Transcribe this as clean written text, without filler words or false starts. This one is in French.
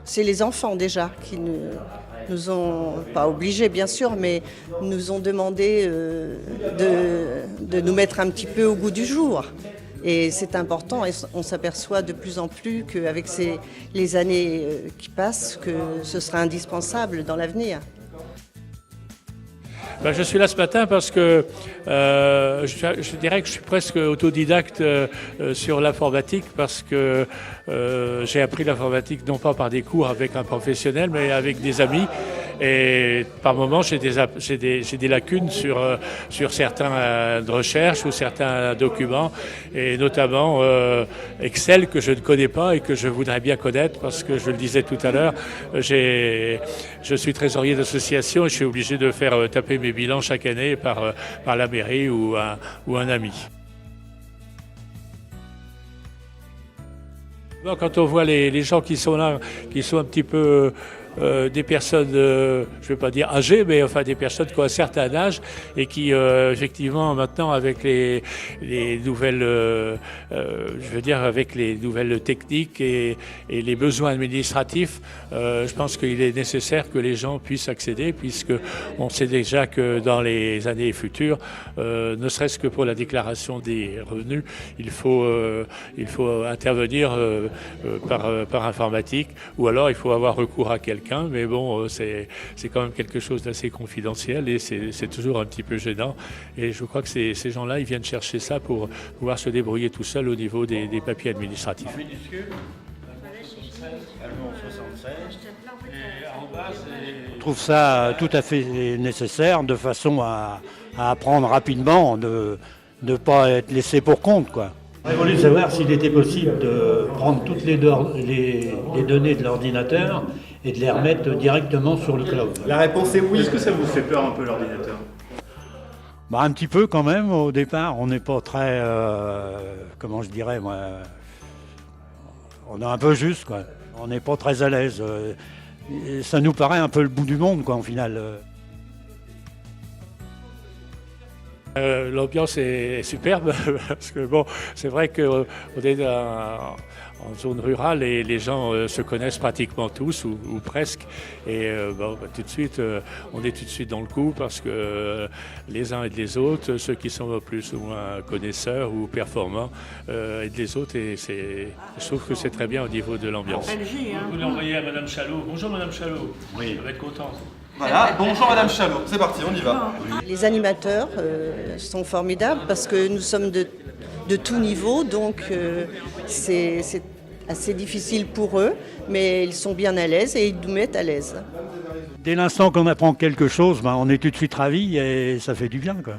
C'est les enfants déjà qui nous ont, pas obligés bien sûr, mais nous ont demandé de nous mettre un petit peu au goût du jour. Et c'est important et on s'aperçoit de plus en plus qu'avec les années qui passent, que ce sera indispensable dans l'avenir. Je suis là ce matin parce que je dirais que je suis presque autodidacte sur l'informatique parce que j'ai appris l'informatique non pas par des cours avec un professionnel mais avec des amis. Et par moments, j'ai des lacunes sur certaines recherches ou certains documents, et notamment Excel que je ne connais pas et que je voudrais bien connaître parce que, je le disais tout à l'heure, je suis trésorier d'association et je suis obligé de faire taper mes bilans chaque année par la mairie ou un ami. Quand on voit les gens qui sont là, qui sont un petit peu des personnes, je ne vais pas dire âgées, mais enfin des personnes qui ont un certain âge et qui, effectivement, maintenant avec les nouvelles, je veux dire avec les nouvelles techniques et les besoins administratifs, je pense qu'il est nécessaire que les gens puissent accéder, puisque on sait déjà que dans les années futures, ne serait-ce que pour la déclaration des revenus, il faut intervenir par informatique, ou alors il faut avoir recours à quelqu'un. Mais bon, c'est quand même quelque chose d'assez confidentiel et c'est toujours un petit peu gênant. Et je crois que ces gens-là, ils viennent chercher ça pour pouvoir se débrouiller tout seuls au niveau des papiers administratifs. Je trouve ça tout à fait nécessaire de façon à apprendre rapidement, de ne pas être laissé pour compte, quoi. J'aurais voulu savoir s'il était possible de prendre toutes les données de l'ordinateur et de les remettre directement sur le cloud. La réponse est oui. Est-ce que ça vous fait peur un peu l'ordinateur ? Un petit peu quand même au départ. On n'est pas très, comment je dirais moi, on est un peu juste, quoi. On n'est pas très à l'aise. Et ça nous paraît un peu le bout du monde, quoi, au final. L'ambiance est superbe parce que bon, c'est vrai qu'on est en zone rurale et les gens se connaissent pratiquement tous ou presque, et tout de suite on est tout de suite dans le coup parce que les uns aident les autres, ceux qui sont plus ou moins connaisseurs ou performants aident les autres, et je trouve que c'est très bien au niveau de l'ambiance. Vous l'envoyez à Madame Chalot. Bonjour Madame Chalot. Oui. Elle va être contente. Voilà, bonjour Madame Chalot, c'est parti, on y va. Les animateurs sont formidables parce que nous sommes de tout niveau, donc c'est assez difficile pour eux, mais ils sont bien à l'aise et ils nous mettent à l'aise. Dès l'instant qu'on apprend quelque chose, on est tout de suite ravis et ça fait du bien, quoi.